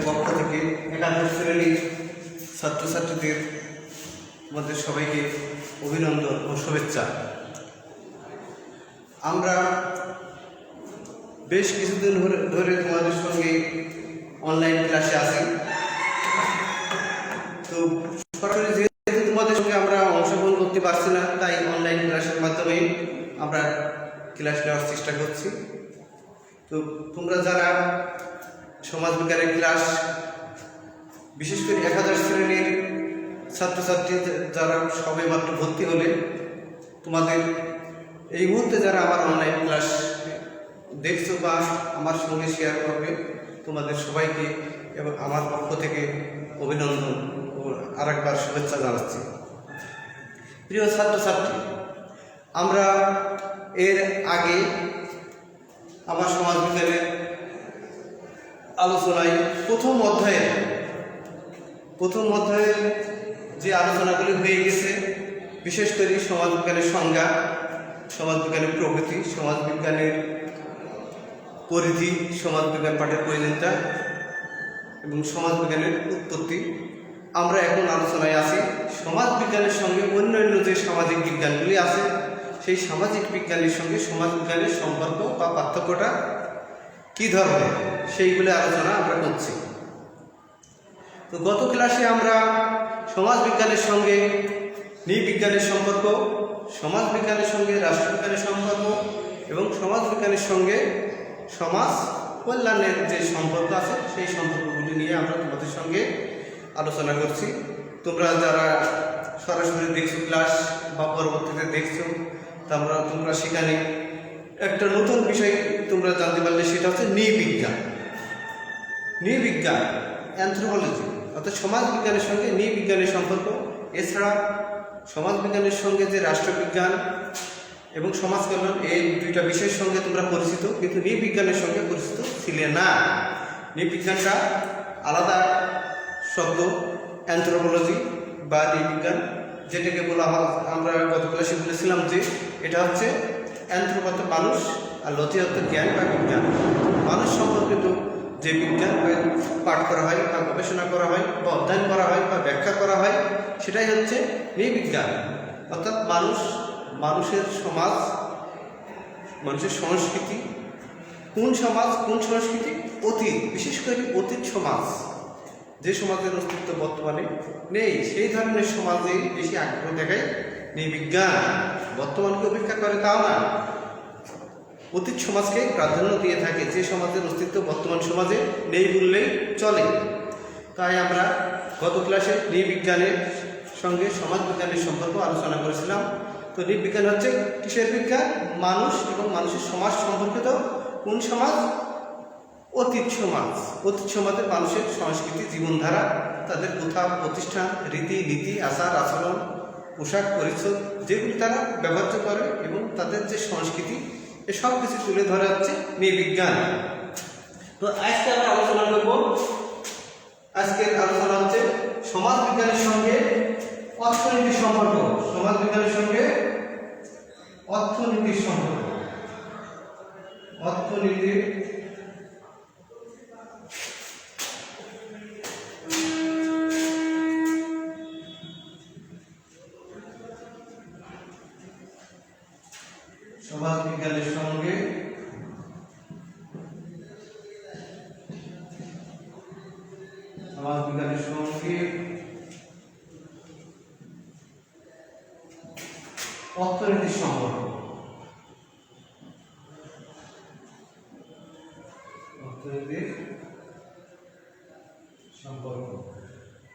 পক্ষ থেকে একাদশ শ্রেণীর ছাত্রছাত্রীদের মধ্যে সবাইকে অভিনন্দন ও শুভেচ্ছা। আমরা বেশ কিছুদিন ধরে তোমাদের সঙ্গে অনলাইন ক্লাসে আছি। তো সরাসরি যেহেতু তোমাদের সঙ্গে আমরা অংশগ্রহণ করতে পারছি না, তাই অনলাইন ক্লাসের মাধ্যমে আমরা ক্লাস নেওয়ার চেষ্টা করছি। তো তোমরা যারা সমাজবিজ্ঞানের ক্লাস, বিশেষ করে একাদশ শ্রেণীর ছাত্রছাত্রী যারা সবে মাত্র ভর্তি হলে, তোমাদের এই মুহূর্তে যারা আমার অনলাইন ক্লাস দেখছো বা আমার সঙ্গে শেয়ার করবে, তোমাদের সবাইকে এবং আমার পক্ষ থেকে অভিনন্দন ও আরেকবার শুভেচ্ছা জানাচ্ছি। প্রিয় ছাত্রছাত্রী, আমরা এর আগে আমার সমাজবিজ্ঞানের আলোচনায় প্রথম অধ্যায়ে যে আলোচনাগুলি হয়ে গেছে, বিশেষ করে সমাজবিজ্ঞানের সংজ্ঞা, সমাজবিজ্ঞানের প্রকৃতি, সমাজবিজ্ঞানের পরিধি, সমাজবিজ্ঞান পাঠের প্রয়োজনীয়তা এবং সমাজবিজ্ঞানের উৎপত্তি, আমরা এখন আলোচনায় আছি সমাজবিজ্ঞানের সঙ্গে অন্যান্য যে সামাজিক বিজ্ঞানগুলি আছে, সেই সামাজিক বিজ্ঞানের সঙ্গে সমাজবিজ্ঞানের সম্পর্ক বা পার্থক্যটা কী ধরনের, সেইগুলি আলোচনা আমরা করছি। তো গত ক্লাসে আমরা সমাজবিজ্ঞানের সঙ্গে নৃবিজ্ঞানের সম্পর্ক, সমাজবিজ্ঞানের সঙ্গে রাষ্ট্রবিজ্ঞানের সম্পর্ক এবং সমাজবিজ্ঞানের সঙ্গে সমাজ কল্যাণের যে সম্পর্ক আছে, সেই সম্পর্কগুলি নিয়ে আমরা তোমাদের সঙ্গে আলোচনা করছি। তোমরা যারা সরাসরি দেখছো ক্লাস বা পরবর্তীতে দেখছো, তোমরা সেখানে একটা নতুন বিষয় তোমরা জানতে পারলে, সেটা হচ্ছে নৃবিজ্ঞান, অ্যানথ্রোপোলজি, অর্থাৎ সমাজবিজ্ঞানের সঙ্গে নৃবিজ্ঞানের সম্পর্ক। এছাড়া সমাজবিজ্ঞানের সঙ্গে যে রাষ্ট্রবিজ্ঞান এবং সমাজ কল্যাণ, এই দুইটা বিষয়ের সঙ্গে তোমরা পরিচিত, কিন্তু নৃবিজ্ঞানের সঙ্গে পরিচিত ছিলে না। নৃবিজ্ঞানটা আলাদা শব্দ, অ্যানথ্রোপোলজি বা নৃবিজ্ঞান, যেটাকে বলা হয়, আমরা গত ক্লাসে বলেছিলাম যে এটা হচ্ছে অ্যানথ্রোপো মানুষ, আর লজি অর্থ জ্ঞান বা বিজ্ঞান। মানুষ সম্পর্কিত যে বিজ্ঞান পাঠ করা হয় বা গবেষণা করা হয় বা অধ্যয়ন করা হয় বা ব্যাখ্যা করা হয়, সেটাই হচ্ছে নৃবিজ্ঞান। অর্থাৎ মানুষের সমাজ, মানুষের সংস্কৃতি, কোন সমাজ কোন সংস্কৃতি, অতীত, বিশেষ করে অতীত সমাজ, যে সমাজের অস্তিত্ব বর্তমানে নেই, সেই ধরনের সমাজে বেশি আগ্রহ দেখায় নৃবিজ্ঞান। বর্তমানকে উপেক্ষা করে তাও না, অতীত সমাজকে প্রাধান্য দিয়ে থাকে, যে সমাজের অস্তিত্ব বর্তমান সমাজে নেই বললেই চলে। তাই আমরা গত ক্লাসে নৃবিজ্ঞানের সঙ্গে সমাজবিজ্ঞানের সম্পর্ক আলোচনা করেছিলাম। তো নৃবিজ্ঞান হচ্ছে কিসের বিজ্ঞান? মানুষ এবং মানুষের সমাজ সম্পর্কিত। কোন সমাজ? অতীত সমাজ। অতীত সমাজের মানুষের সংস্কৃতি, জীবনধারা, তাদের প্রথা, প্রতিষ্ঠান, রীতি নীতি, আচার আচরণ, পোশাক পরিচ্ছদ, যেগুলি তারা ব্যবহার করে এবং তাদের যে সংস্কৃতি, এসব কিছু তুলে ধরা হচ্ছে নৃবিজ্ঞান। তো আজকে আমরা আলোচনা করব, আজকের আলোচনা হচ্ছে সমাজবিজ্ঞানের সঙ্গে অর্থনীতির সম্পর্ক। সমাজবিজ্ঞানের সঙ্গে অর্থনীতির সম্পর্ক। অর্থনীতির সমাজবিজ্ঞানের সঙ্গে অর্থনীতির সম্পর্ক। অর্থনীতির সম্পর্ক।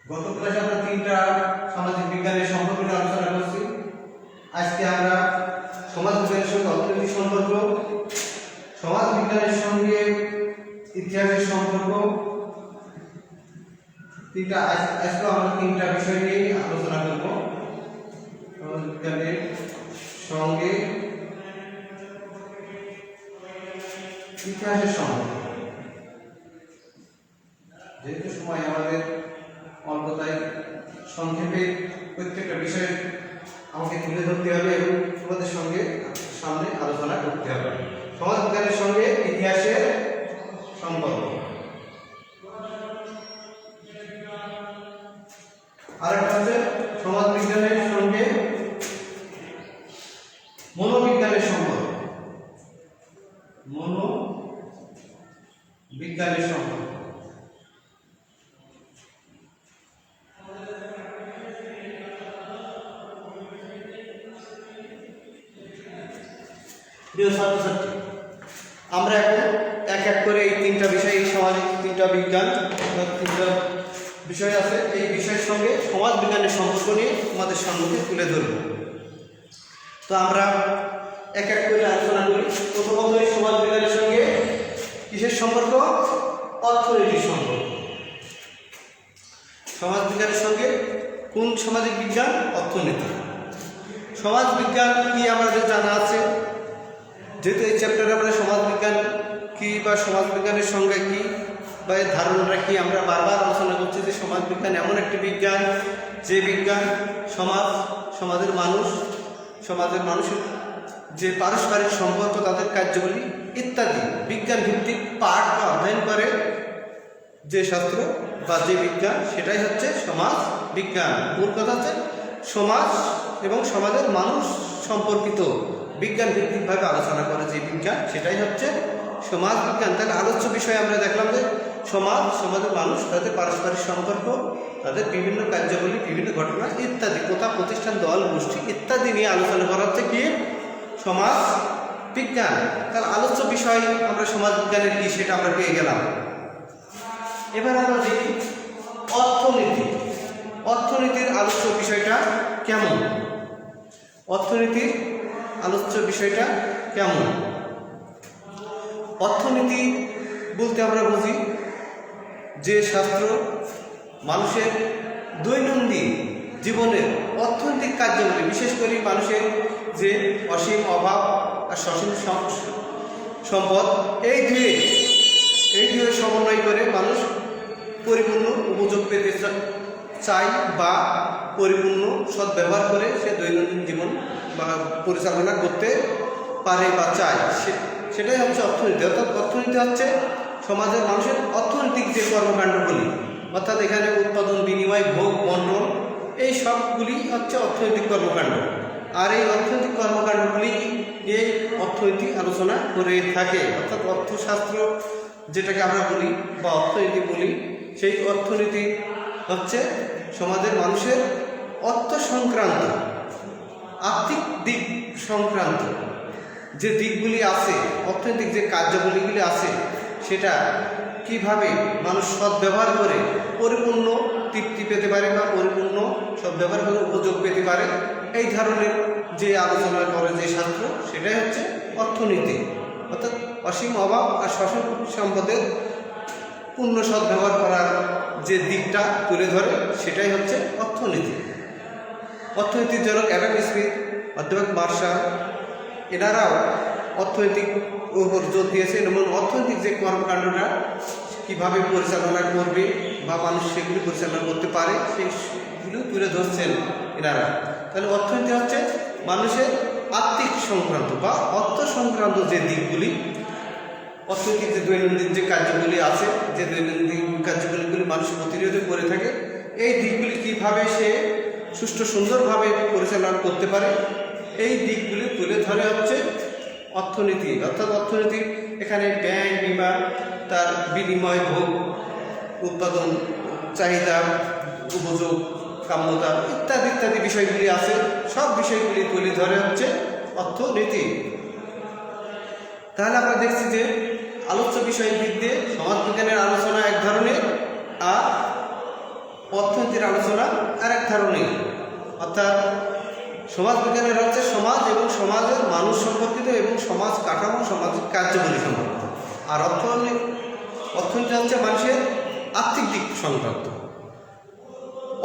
গত ক্লাসে আমরা তিনটা সামাজিক বিজ্ঞানের সম্পর্ক নিয়ে আলোচনা করছি। আজকে আমরা সমাজবিজ্ঞানের সঙ্গে অর্থনীতির সম্পর্ক, সমাজবিজ্ঞানের সঙ্গে ইতিহাসের সম্পর্ক, আজকে আমরা তিনটা বিষয় নিয়ে আলোচনা করব। সমাজবিজ্ঞানের সঙ্গে ইতিহাসের সম্পর্ক। যেহেতু সময় আমাদের অল্প, তাই সংক্ষেপে প্রত্যেকটা বিষয় আমাকে তুলে ধরতে হবে এবং তোমাদের সঙ্গে সামনে আলোচনা করতে হবে। সমাজবিজ্ঞানের সঙ্গে ইতিহাসের সম্পর্ক। বিজ্ঞানের সম্পর্ক। প্রিয় ছাত্রছাত্রী, আমরা এখন এক এক করে এই তিনটা বিষয়, এই সামাজিক তিনটা বিজ্ঞান তিনটা বিষয় আছে, এই বিষয়ের সঙ্গে সমাজ বিজ্ঞানের সম্পর্ক নিয়ে আমাদের সম্মুখে তুলে ধরব। তো আমরা এক এক করে আলোচনা করি। প্রথমত এই সমাজ বিজ্ঞানের সঙ্গে কিসের সম্পর্ক? অর্থনীতির সম্পর্ক। সমাজ বিজ্ঞানের সঙ্গে কোন সামাজিক বিজ্ঞান? অর্থনীতি। সমাজ বিজ্ঞান কি আমাদের জানা আছে, যেহেতু এই চ্যাপ্টারে আমরা সমাজ বিজ্ঞান কি বা সমাজ বিজ্ঞানের সংজ্ঞা কি বা এর ধারণাটা কি আমরা বারবার আলোচনা করছি যে সমাজ বিজ্ঞান এমন একটি বিজ্ঞান যে বিজ্ঞান সমাজের মানুষের যে পারস্পরিক সম্পর্ক, তাদের কার্যবলী ইত্যাদি বিজ্ঞান ভিত্তিক পাঠ বা অধ্যয়ন করে যে শাস্ত্র বা যে বিজ্ঞান, সেটাই হচ্ছে সমাজ বিজ্ঞান। মূল কথা হচ্ছে সমাজ এবং সমাজের মানুষ সম্পর্কিত বিজ্ঞান ভিত্তিকভাবে আলোচনা করে যে বিজ্ঞান, সেটাই হচ্ছে সমাজ বিজ্ঞান। তাহলে আলোচ্য বিষয়ে আমরা দেখলাম যে সমাজের মানুষ, তাদের পারস্পরিক সম্পর্ক, তাদের বিভিন্ন কার্যাবলী, বিভিন্ন ঘটনা ইত্যাদি, কোথা প্রতিষ্ঠান, দল, গোষ্ঠী ইত্যাদি নিয়ে আলোচনা করা হচ্ছে কি সমাজ বিজ্ঞান। তাহলে আলোচ্য বিষয় আমরা সমাজ বিজ্ঞানের কি সেটা আমরা পেয়ে গেলাম। এবার আমরা দেখি অর্থনীতি। অর্থনীতির আলোচ্য বিষয়টা কেমন? অর্থনীতির আলোচ্য বিষয়টা কেমন? অর্থনীতি বলতে আমরা বুঝি যে শাস্ত্র মানুষের দৈনন্দিন জীবনের অর্থনৈতিক কার্যাবলী, বিশেষ করে মানুষের যে অসীম অভাব আর সসীম সম্পদ, এই দুয়ে সমন্বয় করে মানুষ পরিপূর্ণ উপযোগ পেতে চায় বা পরিপূর্ণ সদ্ব্যবহার করে সে দৈনন্দিন জীবন বা পরিচালনা করতে পারে বা চায়, সেটাই হচ্ছে অর্থনীতি। অর্থাৎ অর্থনীতি হচ্ছে সমাজের মানুষের অর্থনৈতিক যে কর্মকাণ্ডগুলি, অর্থাৎ এখানে উৎপাদন, বিনিময়, ভোগ, বন্টন, এই সবগুলি হচ্ছে অর্থনৈতিক কর্মকাণ্ড। আর এই অর্থনৈতিক কর্মকাণ্ডগুলি এই অর্থনীতি আলোচনা করে থাকে। অর্থাৎ অর্থশাস্ত্র যেটাকে আমরা বলি বা অর্থনীতি বলি, সেই অর্থনীতি হচ্ছে সমাজের মানুষের অর্থ সংক্রান্ত, আর্থিক দিক সংক্রান্ত যে দিকগুলি আছে, অর্থনৈতিক যে কার্যাবলীগুলি আছে, সেটা কিভাবে মানুষ সদ্ব্যবহার করে পরিপূর্ণ তৃপ্তি পেতে পারে বা পরিপূর্ণ সদ্ব্যবহার করে উপযোগ পেতে পারে, এই ধরনের যে আলোচনা করে যে শাস্ত্র, সেটাই হচ্ছে অর্থনীতি। অর্থাৎ অসীম অভাব আর সসীম সম্পদের পূর্ণ সদ্ব্যবহার করার যে দিকটা তুলে ধরে, সেটাই হচ্ছে অর্থনীতি। অর্থনীতির জনক অ্যাডাম স্মিথ, অধ্যাপক মার্শাল, এনারাও অর্থনৈতিক উপর জোর দিয়েছেন এবং অর্থনৈতিক যে কর্মকাণ্ডটা কীভাবে পরিচালনা করবে বা মানুষ সেগুলি পরিচালনা করতে পারে, সেইগুলো তুলে ধরছেন এনারা। তাহলে অর্থনীতি হচ্ছে মানুষের আর্থিক সংক্রান্ত বা অর্থ সংক্রান্ত যে দিকগুলি, অর্থনৈতিক যে দৈনন্দিন যে কার্যগুলি আছে, যে দৈনন্দিন কার্যগুলিগুলি মানুষ প্রতিনিয়ত করে থাকে, এই দিকগুলি কীভাবে সে সুষ্ঠু সুন্দরভাবে পরিচালনা করতে পারে, এই দিকগুলি তুলে ধরে হচ্ছে অর্থনীতি। অর্থাৎ অর্থনীতি এখানে ব্যয়, বিমা, তার বিনিময়, ভোগ, উৎপাদন, চাহিদা, উপযোগ, কাম্যতা ইত্যাদি ইত্যাদি বিষয়গুলি আছে, সব বিষয়গুলি তুলে ধরে হচ্ছে অর্থনীতি। তাহলে আমরা দেখছি যে আলোচ্য বিষয়ের দিক দিয়ে সমাজবিজ্ঞানের আলোচনা এক ধরনের আর অর্থনীতির আলোচনা আর এক ধরনের। অর্থাৎ সমাজবিজ্ঞানের হচ্ছে সমাজ এবং সমাজের মানুষ সম্পর্কিত এবং সমাজ কাঠামো, সমাজের কার্যবলী সম্পর্কিত। আর অর্থনীতি হচ্ছে মানুষের আর্থিক দিক সংক্রান্ত,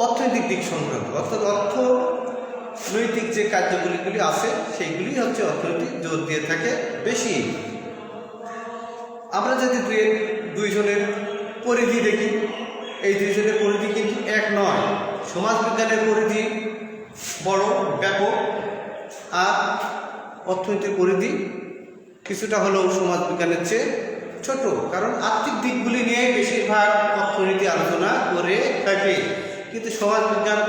অর্থনৈতিক দিক সংক্রান্ত। অর্থাৎ অর্থনৈতিক যে কার্যবলীগুলি আছে, সেইগুলি হচ্ছে অর্থনীতি জোর দিয়ে থাকে বেশি। আমরা যদি দুইজনের পরিধি দেখি, এই দুইজনের পরিধি কিন্তু এক নয়। সমাজবিজ্ঞানের পরিধি বড়, ব্যাপক, আর অর্থনীতির পরিধি কিছুটা হলেও সমাজবিজ্ঞানের চেয়ে ছোট। কারণ আর্থিক দিকগুলি নিয়ে বেশিরভাগ অর্থনীতি আলোচনা করে থাকে, কিন্তু সমাজবিজ্ঞান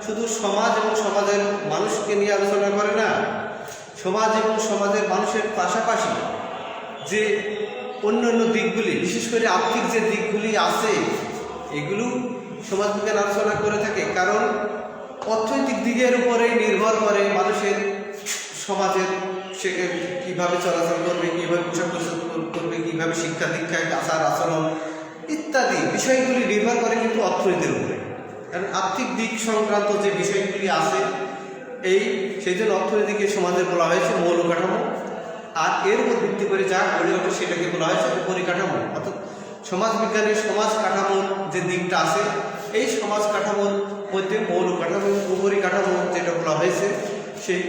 শুধু সমাজ এবং সমাজের মানুষকে নিয়ে আলোচনা করে না, সমাজ এবং সমাজের মানুষের পাশাপাশি যে অন্যান্য দিকগুলি, বিশেষ করে আর্থিক যে দিকগুলি আছে এগুলো সমাজবিজ্ঞান আলোচনা করে থাকে। কারণ অর্থনৈতিক দিকের উপরেই নির্ভর করে মানুষের সমাজের সে কীভাবে চলাচল করবে, কীভাবে পোশাক করবে, কীভাবে শিক্ষা দীক্ষায় আচার আচরণ ইত্যাদি বিষয়গুলি নির্ভর করে কিন্তু অর্থনীতির উপরে। কারণ আর্থিক দিক সংক্রান্ত যে বিষয়গুলি আছে সেই জন্য অর্থনীতিকে সমাজের বলা হয়েছে মৌল কাঠামো, আর এর উপর ভিত্তি করে যা গড়ে ওঠে সেটাকে বলা হয়েছে উপরিকাঠামো। অর্থাৎ সমাজবিজ্ঞানের সমাজ কাঠামোর যে দিকটা আছে এই সমাজ কাঠামোর মধ্যে মৌল কাঠামো উপরিকাঠামো যেটা বলা হয়েছে সেই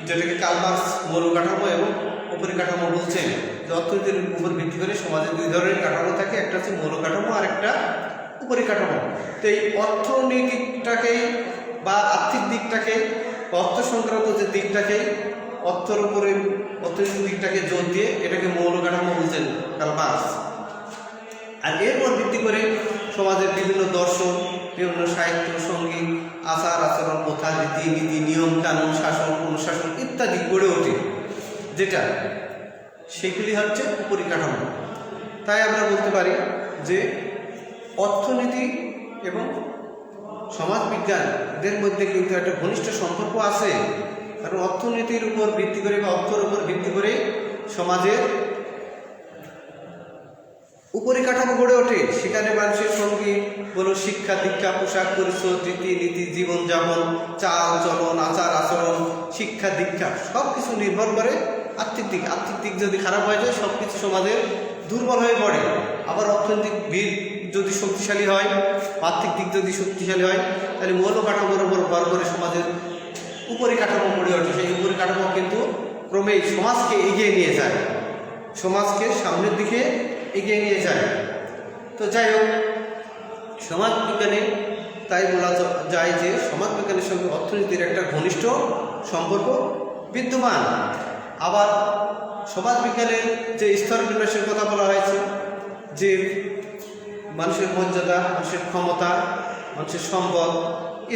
যেটাকে কার্ল মার্কস মৌল কাঠামো এবং উপরিকাঠামো বলছেন। যে অর্থনীতির উপর ভিত্তি করে সমাজে দুই ধরনের কাঠামো থাকে, একটা হচ্ছে মৌল কাঠামো আর একটা উপরিকাঠামো। তো এই অর্থনৈতিকটাকেই বা আর্থিক দিকটাকে অর্থ সংক্রান্ত যে দিকটাকে অর্থের উপরে অর্থনৈতিক দিকটাকে জোর দিয়ে এটাকে মৌল কাঠামো বলছেন কার্ল মার্কস। আর এর উপর ভিত্তি করে সমাজের বিভিন্ন দর্শন, বিভিন্ন সাহিত্য, সঙ্গীত, আচার আচরণ, প্রথা, রীতিনীতি, নিয়ম কানুন, শাসন অনুশাসন ইত্যাদি গড়ে ওঠে, যেটা সেগুলি হচ্ছে পরিকাঠামো। তাই আমরা বলতে পারি যে অর্থনীতি এবং সমাজবিজ্ঞান এদের মধ্যে কিন্তু একটা ঘনিষ্ঠ সম্পর্ক আছে। কারণ অর্থনীতির উপর ভিত্তি করে বা অর্থের উপর ভিত্তি করে সমাজের উপরিকাঠামো গড়ে ওঠে। সেখানে মানুষের সঙ্গে বলো শিক্ষা দীক্ষা, পোশাক পরিচ্ছদ, রীতিনীতি, জীবনযাপন, চাল চলন, আচার আচরণ, শিক্ষা দীক্ষা সব কিছু নির্ভর করে আর্থিক দিক। আর্থিক দিক যদি খারাপ হয়ে যায় সব কিছু সমাজের দুর্বল হয়ে পড়ে। আবার অর্থনৈতিক দিক যদি শক্তিশালী হয়, আর্থিক দিক যদি শক্তিশালী হয়, তাহলে মৌল কাঠামোর উপর ভর করে সমাজের উপরিকাঠামো গড়ে ওঠে। সেই উপরিকাঠামো কিন্তু ক্রমেই সমাজকে এগিয়ে নিয়ে যায়, সমাজকে সামনের দিকে এগিয়ে নিয়ে যায়। তো যাই হোক, সমাজবিজ্ঞানে তাই বলা যায় যে সমাজবিজ্ঞানের সঙ্গে অর্থনীতির একটা ঘনিষ্ঠ সম্পর্ক বিদ্যমান। আবার সমাজবিজ্ঞানের যে স্তর বিন্যাসের কথা বলা হয়েছে, যে মানুষের মর্যাদা, মানুষের ক্ষমতা, মানুষের সম্পদ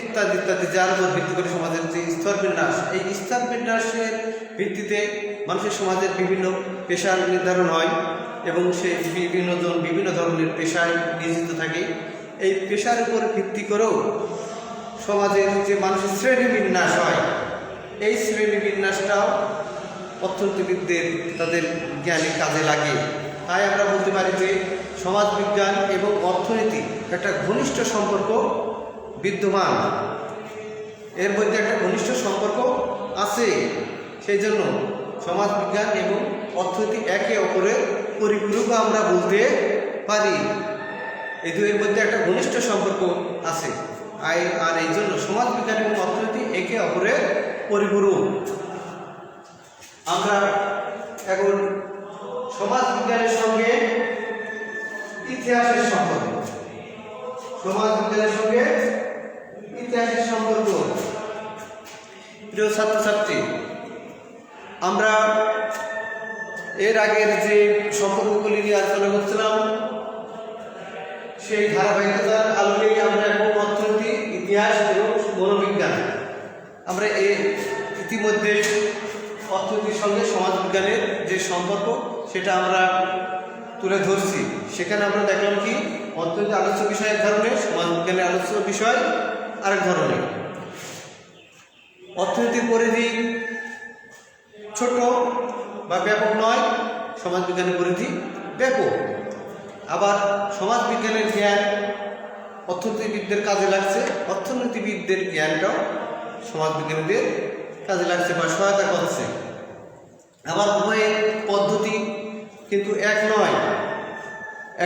ইত্যাদি ইত্যাদি যার উপর ভিত্তি করে সমাজের যে স্তর বিন্যাস, এই স্তর বিন্যাসের ভিত্তিতে মানুষের সমাজের বিভিন্ন পেশার নির্ধারণ হয় এবং সে বিভিন্ন ধরনের পেশায় নিয়োজিত থাকে। এই পেশার উপর ভিত্তি করেও সমাজের যে মানুষের শ্রেণী বিন্যাস হয়, এই শ্রেণী বিন্যাসটাও অর্থনীতিবিদদের তাদের জ্ঞানে কাজে লাগে। তাই আমরা বলতে পারি যে সমাজবিজ্ঞান এবং অর্থনীতি একটা ঘনিষ্ঠ সম্পর্ক বিদ্যমান, এর মধ্যে একটা ঘনিষ্ঠ সম্পর্ক আছে। সেই জন্য সমাজবিজ্ঞান এবং অর্থনীতি একে অপরের পরিপূরক আমরা বলতে পারি। এই দুইয়ের মধ্যে একটা ঘনিষ্ঠ সম্পর্ক আছে, আর এই জন্য সমাজবিজ্ঞান এবং অর্থনীতি একে অপরের পরিপূরক। আমরা এখন সমাজবিজ্ঞানের সঙ্গে ইতিহাসের সম্পর্ক, সমাজবিজ্ঞানের সঙ্গে ইতিহাসের সম্পর্ক। প্রিয় ছাত্রছাত্রী, আমরা এর আগের যে সম্পর্কগুলি নিয়ে আলোচনা করছিলাম সেই ধারাবাহিকতার আলোকেই আমরা এখন অর্থনীতি, ইতিহাস এবং মনোবিজ্ঞান আমরা ইতিমধ্যে অর্থনীতির সঙ্গে সমাজবিজ্ঞানের যে সম্পর্ক সেটা আমরা তুলে ধরছি। সেখানে আমরা দেখলাম কি অর্থনীতি আলোচ্য বিষয় এক ধরনের, সমাজবিজ্ঞানের আলোচ্য বিষয় আরেক ধরনের। অর্থনীতির পরিধি ছোট বা ব্যাপক নয়, সমাজবিজ্ঞানের পরিধি ব্যাপক। আবার সমাজবিজ্ঞানের জ্ঞান অর্থনীতিবিদদের কাজে লাগছে, অর্থনীতিবিদদের জ্ঞানটাও সমাজবিজ্ঞানীদের কাজে লাগছে বা সহায়তা করছে। আবার উভয়ের পদ্ধতি কিন্তু এক নয়,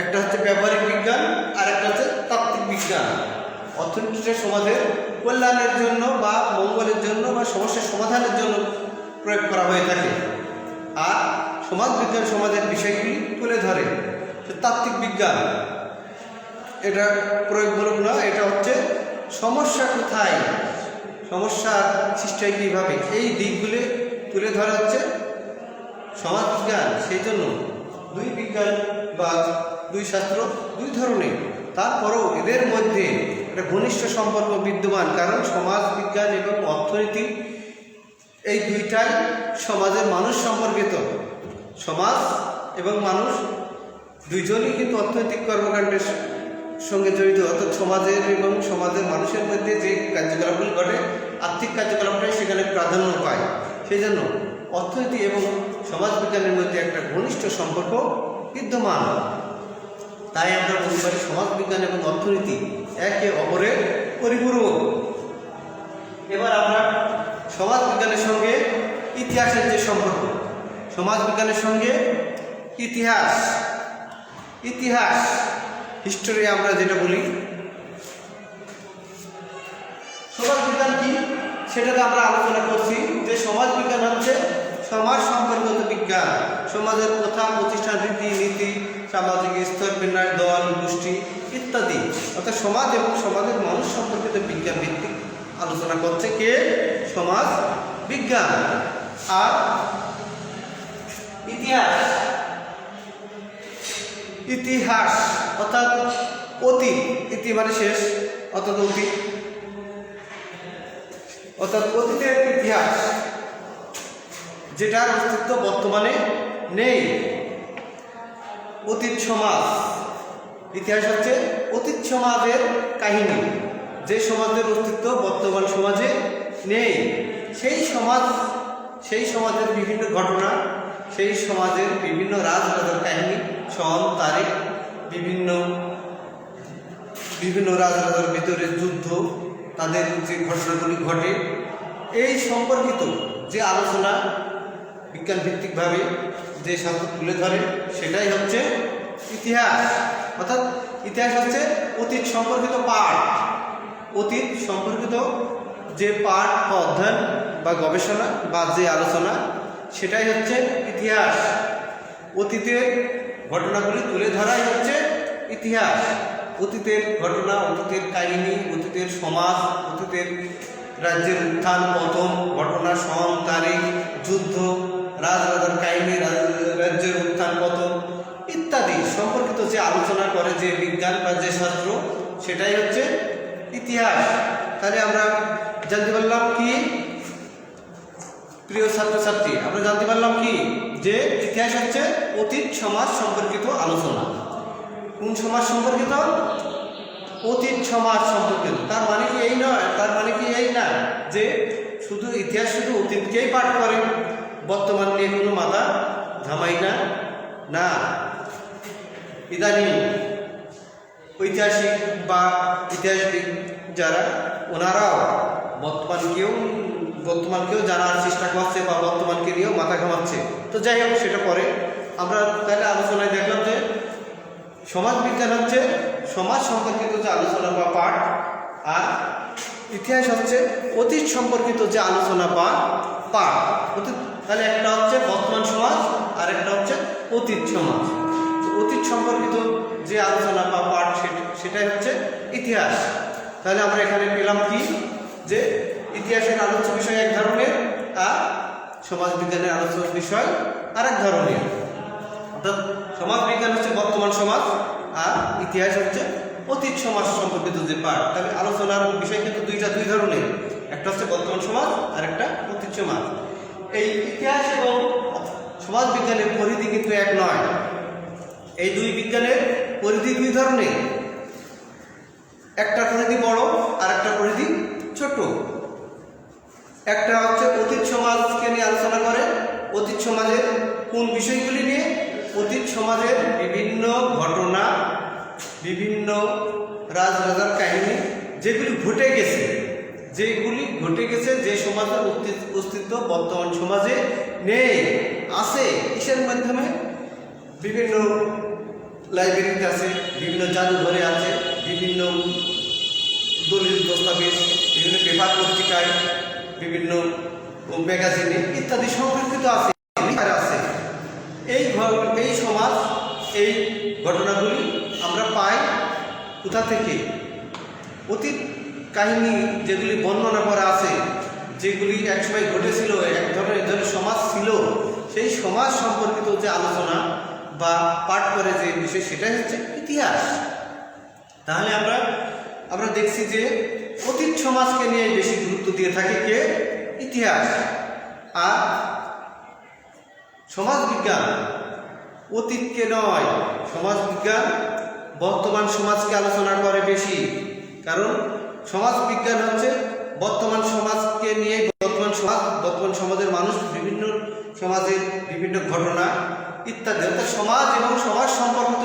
একটা হচ্ছে ব্যবহারিক বিজ্ঞান আর একটা হচ্ছে তাত্ত্বিক বিজ্ঞান। অর্থনীতিটা সমাজের কল্যাণের জন্য বা মঙ্গলের জন্য বা সমস্যার সমাধানের জন্য প্রয়োগ করা হয়ে থাকে, আর সমাজবিজ্ঞান সমাজের বিষয়গুলি তুলে ধরে। তাত্ত্বিক বিজ্ঞান এটা প্রয়োগমূলক নয়, এটা হচ্ছে সমস্যা কোথায়, সমস্যার সৃষ্টি হয় কীভাবে, এই দিকগুলি তুলে ধরা হচ্ছে সমাজবিজ্ঞান। সেই জন্য দুই বিজ্ঞান বা দুই শাস্ত্র দুই ধরনের, তারপরেও এদের মধ্যে একটা ঘনিষ্ঠ সম্পর্ক বিদ্যমান। কারণ সমাজবিজ্ঞান এবং অর্থনীতি এই দুইটাই সমাজের মানুষ সম্পর্কিত, সমাজ এবং মানুষ দুইজনই কিন্তু অর্থনৈতিক কর্মকাণ্ডের সঙ্গে জড়িত, অর্থাৎ সমাজের এবং সমাজের মানুষের মধ্যে যে কার্যকলাপগুলি ঘটে আর্থিক কার্যকলাপটাই সেখানে প্রাধান্য পায়। সেই জন্য অর্থনীতি এবং সমাজবিজ্ঞানের মধ্যে একটা ঘনিষ্ঠ সম্পর্ক বিদ্যমান। তাই আমরা বলতে পারি সমাজবিজ্ঞান এবং অর্থনীতি একে অপরের পরিপূরক। এবার আমরা সমাজবিজ্ঞানের সঙ্গে ইতিহাসের যে সম্পর্ক, সমাজবিজ্ঞানের সঙ্গে ইতিহাস, হিস্টোরি আমরা যেটা বলি, সমাজবিজ্ঞান কি সেটাতে আমরা আলোচনা করছি যে সমাজবিজ্ঞান হচ্ছে সমাজ সম্পর্কিত বিজ্ঞান, সমাজের প্রথা, প্রতিষ্ঠান, রীতিনীতি, সামাজিক স্তর বিন্যাস, দল, গোষ্ঠী ইত্যাদি, অর্থাৎ সমাজ এবং সমাজের মানুষ সম্পর্কিত বিজ্ঞান ভিত্তিক আলোচনা করছে কে? সমাজ বিজ্ঞান। আর ইতিহাস অর্থাৎ অতীত, ইতি মানে শেষ, অর্থাৎ অতীত, অর্থাৎ অতীতের ইতিহাস যেটার অস্তিত্ব বর্তমানে নেই। অতীত সমাজ, ইতিহাস হচ্ছে অতীত সমাজের কাহিনী, যে সমাজের অস্তিত্ব বর্তমান সমাজে নেই। সেই সমাজের বিভিন্ন ঘটনা, সেই সমাজের বিভিন্ন রাজরাজার কাহিনী, সন তারিখ, বিভিন্ন রাজরাজার ভিতরে যুদ্ধ, তাদের যে ঘটনাগুলি ঘটে, এই সম্পর্কিত যে আলোচনা বিজ্ঞান ভিত্তিকভাবে যে শাস্ত্র তুলে ধরে সেটাই হচ্ছে ইতিহাস। অর্থাৎ ইতিহাস হচ্ছে অতীত সম্পর্কিত পাঠ, অতীত সম্পর্কিত যে পাঠ বা অধ্যয়ন বা গবেষণা বা যে আলোচনা সেটাই হচ্ছে ইতিহাস। অতীতের ঘটনাগুলি তুলে ধরাই হচ্ছে ইতিহাস। অতীতের ঘটনা, অতীতের কাহিনী, অতীতের সমাজ, অতীতের রাজ্যের উত্থান পতন ঘটনা, সন তারিখ, যুদ্ধ, রাজরাজার কাহিনী, রাজ্যের উত্থান পতন ইত্যাদি সম্পর্কিত যে আলোচনা করে যে বিজ্ঞান বা যে শাস্ত্র সেটাই হচ্ছে ইতিহাস। তাহলে আমরা জানতে পারলাম কি, প্রিয় ছাত্রছাত্রী, আমরা জানতে পারলাম কি যে ইতিহাস হচ্ছে অতীত সমাজ সম্পর্কিত আলোচনা। কোন সমাজ সম্পর্কিত? অতীত সমাজ সম্পর্কিত। তার মানে কি এই নয়, তার মানে কি এই না যে শুধু ইতিহাস শুধু অতীতকেই পাঠ করে, বর্তমান নিয়ে কোনো মাথা ঘামাই না। ইদানিং ঐতিহাসিক বা ইতিহাসবিদ যারা, ওনারাও বর্তমানকেও জানার চেষ্টা করছে বা বর্তমানকে নিয়েও মাথা ঘামাচ্ছে। তো যাই হোক, সেটা পরে আমরা তাহলে আলোচনায় দেখলাম যে সমাজবিজ্ঞান হচ্ছে সমাজ সম্পর্কিত যে আলোচনা বা পাঠ, আর ইতিহাস হচ্ছে অতীত সম্পর্কিত যে আলোচনা বা পাঠ। তাহলে একটা হচ্ছে বর্তমান সমাজ আর একটা হচ্ছে অতীত সমাজ। অতীত সম্পর্কিত যে আলোচনা বা পাঠ সেটাই হচ্ছে ইতিহাস। তাহলে আমরা এখানে পেলাম কি যে ইতিহাসের আলোচ্য বিষয় এক ধরনের আর সমাজবিজ্ঞানের আলোচ্য বিষয় আর এক ধরনের। অর্থাৎ সমাজবিজ্ঞান হচ্ছে বর্তমান সমাজ আর ইতিহাস হচ্ছে অতীত সমাজ সম্পর্কিত যে পাঠ। তাহলে আলোচনার বিষয় কিন্তু দুই ধরনের, একটা হচ্ছে বর্তমান সমাজ আর একটা অতীত সমাজ। এই ইতিহাস এবং সমাজবিজ্ঞানের পরিধি কিন্তু এক নয়, এই দুই বিজ্ঞানের পরিধি দুই ধরনের, একটা পরিধি বড় আর একটা পরিধি ছোট। একটা হচ্ছে অতীত সমাজকে নিয়ে আলোচনা করে, অতীত সমাজের কোন বিষয়গুলি নিয়ে? অতীত সমাজের বিভিন্ন ঘটনা, বিভিন্ন রাজরাজার কাহিনী যেগুলি ঘটে গেছে, যে সমাজের অস্তিত্ব বর্তমান সমাজে নেই, আছে কিসের মাধ্যমে? বিভিন্ন লাইব্রেরিতে আছে, বিভিন্ন জাদুঘরে আছে, বিভিন্ন দলিল দস্তাবেজ, বিভিন্ন পেপার পত্রিকায়, বিভিন্ন ম্যাগাজিনে ইত্যাদি সংরক্ষিত আছে। এই সমাজ, এই ঘটনাগুলি আমরা পাই কোথা থেকে? অতীত কাহিনী যেগুলি বর্ণনা করা আছে, যেগুলি একসময় ঘটেছিল, এক ধরনের সমাজ ছিল, সেই সমাজ সম্পর্কিত যে আলোচনা বা পাঠ করে যে বিষয় সেটাই হচ্ছে ইতিহাস। তাহলে আমরা দেখছি যে অতীত সমাজকে নিয়ে বেশি গুরুত্ব দিয়ে থাকে কে? ইতিহাস। আর সমাজবিজ্ঞান অতীতকে নয়। সমাজবিজ্ঞান বর্তমান সমাজকে আলোচনা করে বেশি, কারণ সমাজবিজ্ঞান হচ্ছে বর্তমান সমাজকে নিয়ে, বর্তমান সমাজের মানুষ, বিভিন্ন সমাজের বিভিন্ন ঘটনা ইত্যাদি, অর্থাৎ সমাজ এবং সমাজ সম্পর্কিত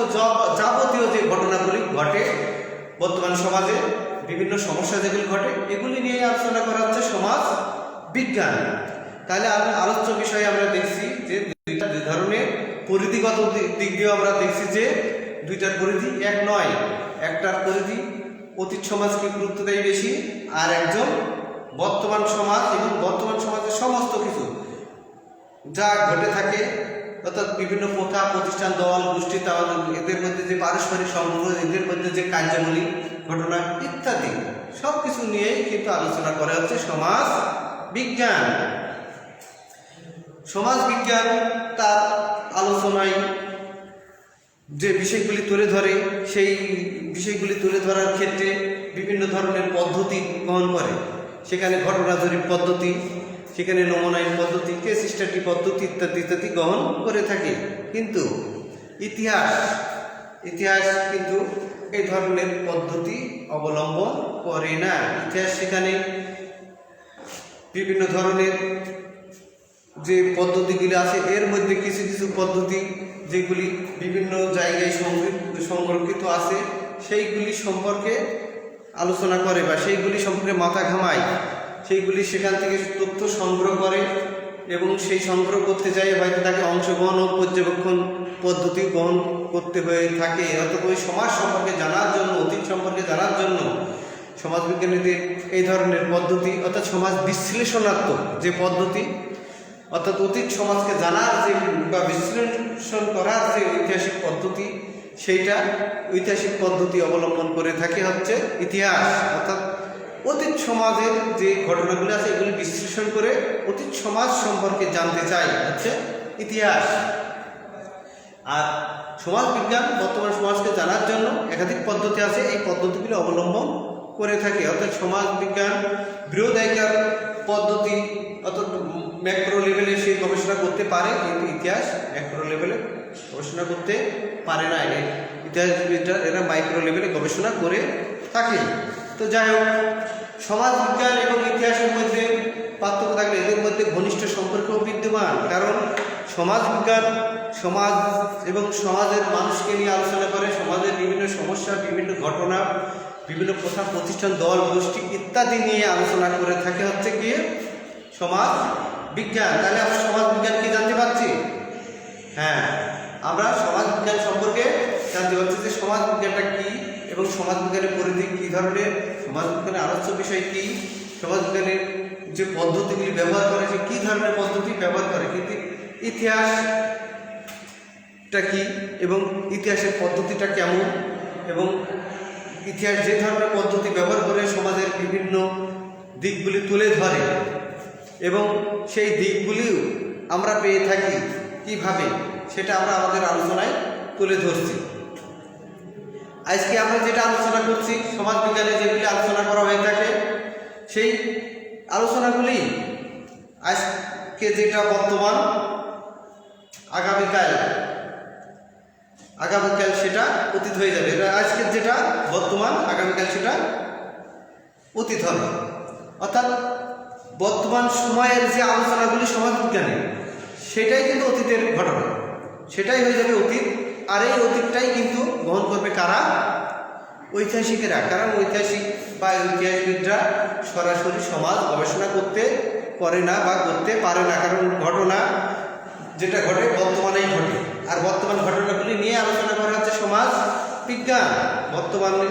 যাবতীয় যে ঘটনাগুলি ঘটে বর্তমান সমাজে, বিভিন্ন সমস্যা যেগুলি ঘটে, এগুলি নিয়ে আলোচনা করা হচ্ছে সমাজ বিজ্ঞান। তাহলে আলোচ্য বিষয়ে আমরা দেখছি যে দুই ধরনের পরিধিগত দিক দিয়ে আমরা দেখছি যে দুইটার পরিধি এক নয়। একটার পরিধি অতীত সমাজকে গুরুত্ব দেয় বেশি, আর একজন বর্তমান সমাজ এবং বর্তমান সমাজের সমস্ত কিছু যা ঘটে থাকে, অর্থাৎ বিভিন্ন প্রথা, প্রতিষ্ঠান, দল, গোষ্ঠী, এদের মধ্যে যে পারস্পরিক সম্পর্ক, এদের মধ্যে যে কার্যাবলী, ঘটনা ইত্যাদি সব কিছু নিয়েই কিন্তু আলোচনা করা হচ্ছে সমাজ বিজ্ঞান। সমাজ বিজ্ঞান তার আলোচনায় যে বিষয়গুলি তুলে ধরে, সেই বিষয়গুলি তুলে ধরার ক্ষেত্রে বিভিন্ন ধরনের পদ্ধতি গ্রহণ করে। সেখানে ঘটনা জরিপ পদ্ধতি, সেখানে নমুনায়ন পদ্ধতি, কেস স্টাডি পদ্ধতি ইত্যাদি ইত্যাদি গ্রহণ করে থাকে। কিন্তু ইতিহাস কিন্তু এই ধরনের পদ্ধতি অবলম্বন করে না। ইতিহাস সেখানে বিভিন্ন ধরনের যে পদ্ধতিগুলি আছে, এর মধ্যে কিছু কিছু পদ্ধতি যেগুলি বিভিন্ন জায়গায় সংরক্ষিত আছে, সেইগুলি সম্পর্কে আলোচনা করে বা সেইগুলি সম্পর্কে মাথা ঘামায়, সেইগুলি সেখান থেকে তথ্য সংগ্রহ করে এবং সেই সংগ্রহ করতে যাই হয়তো তাকে অংশগ্রহণ ও পর্যবেক্ষণ পদ্ধতি গ্রহণ করতে হয়ে থাকে। অর্থাৎ ওই সমাজ সম্পর্কে জানার জন্য, অতীত সম্পর্কে জানার জন্য সমাজবিজ্ঞানীদের এই ধরনের পদ্ধতি, অর্থাৎ সমাজ বিশ্লেষণাত্মক যে পদ্ধতি, অর্থাৎ অতীত সমাজকে জানার যে বা বিশ্লেষণ করার যে ঐতিহাসিক পদ্ধতি, সেইটা ঐতিহাসিক পদ্ধতি অবলম্বন করে থাকে হচ্ছে ইতিহাস। অর্থাৎ অতীত সমাজের যে ঘটনাগুলো আছে এগুলি বিশ্লেষণ করে অতীত সমাজ সম্পর্কে জানতে চাই হচ্ছে ইতিহাস। আর সমাজ বিজ্ঞান বর্তমান সমাজকে জানার জন্য একাধিক পদ্ধতি আছে, এই পদ্ধতিগুলি অবলম্বন করে থাকে। অর্থাৎ সমাজ বিজ্ঞান বৃহদায়িকার পদ্ধতি, অর্থাৎ ম্যাক্রো লেভেলে সে গবেষণা করতে পারে, কিন্তু ইতিহাস ম্যাক্রো লেভেলে গবেষণা করতে পারে না। ইতিহাসবিদরা এরা মাইক্রো লেভেলে গবেষণা করে থাকে। তো যাই হোক, সমাজ বিজ্ঞান এবং ইতিহাসের মধ্যে পার্থক্য থাকলে এদের মধ্যে ঘনিষ্ঠ সম্পর্ক বিদ্যমান। কারণ সমাজ বিজ্ঞান সমাজ এবং সমাজের মানুষকে নিয়ে আলোচনা করে, সমাজের বিভিন্ন সমস্যা, বিভিন্ন ঘটনা, বিভিন্ন প্রথা, প্রতিষ্ঠান, দল, গোষ্ঠী ইত্যাদি নিয়ে আলোচনা করে থাকে হচ্ছে কি সমাজ বিজ্ঞান। তাহলে আমরা সমাজ বিজ্ঞান কি জানতে পারছি? হ্যাঁ, আমরা সমাজ বিজ্ঞান সম্পর্কে জানতে পারছি যে সমাজ বিজ্ঞানটা কি এবং সমাজ বিজ্ঞানের পরিধি কী ধরনের, সমাজ বিজ্ঞানের আলোচ্য বিষয় কী, সমাজ বিজ্ঞানের যে পদ্ধতিগুলি ব্যবহার করে, যে কী ধরনের পদ্ধতি ব্যবহার করে, কিন্তু ইতিহাসটা কী এবং ইতিহাসের পদ্ধতিটা কেমন, এবং ইতিহাস যে ধরনের পদ্ধতি ব্যবহার করে সমাজের বিভিন্ন দিকগুলি তুলে ধরে এবং সেই দিকগুলিও আমরা পেয়ে থাকি কিভাবে, সেটা আমরা আমাদের আলোচনায় তুলে ধরছি। আজকে আমরা যেটা আলোচনা করছি, সমাজ বিজ্ঞানে যেগুলি আলোচনা করা হয়ে থাকে, সেই আলোচনাগুলি আজকে যেটা বর্তমান, আগামীকাল সেটা অতীত হয়ে যাবে। এটা আজকের যেটা বর্তমান, আগামীকাল সেটা অতীত হবে। অর্থাৎ বর্তমান সময়ের যে আলোচনাগুলি সমাজ বিজ্ঞানে, সেটাই কিন্তু অতীতের ঘটনা, সেটাই হয়ে যাবে অতীত। আর এই অতীতটাই কিন্তু গ্রহণ করবে কারা? ঐতিহাসিকেরা। কারণ ঐতিহাসিক বা ইতিহাসবিদরা সরাসরি সমাজ গবেষণা করতে পারে না বা করতে পারে না, কারণ ঘটনা যেটা ঘটে বর্তমানেই ঘটে, আর বর্তমান ঘটনাগুলি নিয়ে আলোচনা করা হচ্ছে সমাজ বিজ্ঞান। বর্তমানে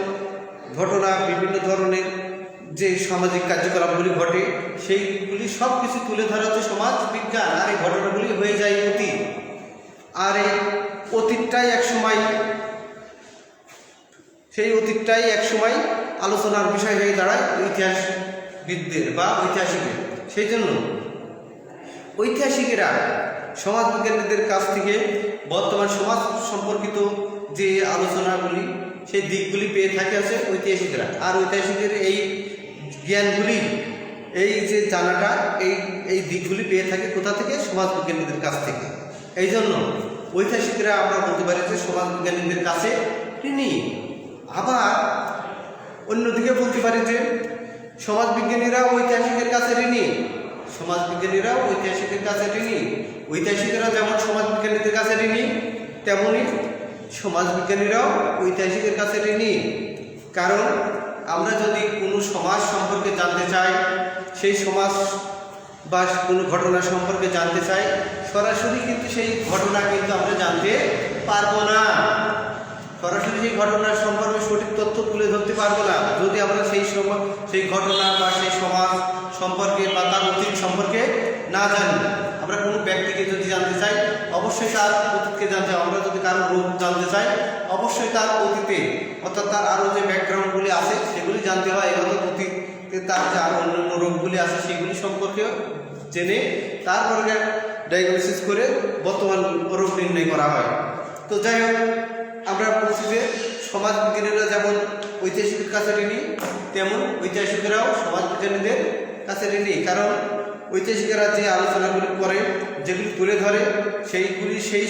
ঘটনা, বিভিন্ন ধরনের যে সামাজিক কার্যকলাপগুলি ঘটে, সেইগুলি সব কিছু তুলে ধরা হচ্ছে সমাজ বিজ্ঞান। আর এই ঘটনাগুলি হয়ে যায় অতীত, আর এই অতীতটাই একসময় আলোচনার বিষয় হয়ে দাঁড়ায় ইতিহাসবিদদের বা ঐতিহাসিকদের। সেই জন্য ঐতিহাসিকেরা সমাজবিজ্ঞানীদের কাছ থেকে বর্তমান সমাজ সম্পর্কিত যে আলোচনাগুলি, সেই দিকগুলি পেয়ে থাকে আছে ঐতিহাসিকরা। আর ঐতিহাসিকদের এই জ্ঞানগুলি, এই যে জানাটা, এই দিকগুলি পেয়ে থাকে কোথা থেকে? সমাজবিজ্ঞানীদের কাছ থেকে। এই জন্য ঐতিহাসিকরা আমরা বলতে পারি যে সমাজবিজ্ঞানীদের কাছে ঋণী। আবার অন্যদিকে বলতে পারি যে সমাজবিজ্ঞানীরা ঐতিহাসিকের কাছে ঋণী। সমাজবিজ্ঞানীরা ঐতিহাসিকের কাছে ঋণী। ঐতিহাসিকরা যেমন সমাজবিজ্ঞানীদের কাছে ঋণী, তেমনি সমাজবিজ্ঞানীরাও ঐতিহাসিকের কাছে ঋণী। কারণ আমরা যদি কোনো সমাজ সম্পর্কে জানতে চাই, সেই সমাজ বা কোনো ঘটনা সম্পর্কে জানতে চাই, সরাসরি কিন্তু সেই ঘটনা কিন্তু আমরা জানতে পারবো না। সরাসরি সেই ঘটনার সম্পর্কে সঠিক তথ্য তুলে ধরতে পারবো না যদি আমরা সেই ঘটনা বা সেই সমাজ সম্পর্কে বা তার অতীত সম্পর্কে না জানি। আমরা কোনো ব্যক্তিকে যদি জানতে চাই, অবশ্যই তার অতীতকে জানতে হয়। আমরা যদি কারো রূপ জানতে চাই, অবশ্যই তার অতীতে অর্থাৎ তার আরও যে ব্যাকগ্রাউন্ডগুলি আছে সেগুলি জানতে হয়। অর্থাৎ অতীতে তার যে আরও অন্যান্য রোগগুলি আছে সেগুলি সম্পর্কেও জেনে তারপরে ডায়াগনোসিস করে বর্তমান রোগ নির্ণয় করা হয়। তো যাই হোক, আমরা বলছি যে সমাজবিজ্ঞানীরা যেমন ঐতিহাসিকের কাছে ঋণী, তেমন ঐতিহাসিকেরাও সমাজবিজ্ঞানীদের কাছে ঋণী। কারণ ঐতিহাসিকেরা যে আলোচনাগুলি করে, যেগুলি তুলে ধরে, সেইগুলি সেই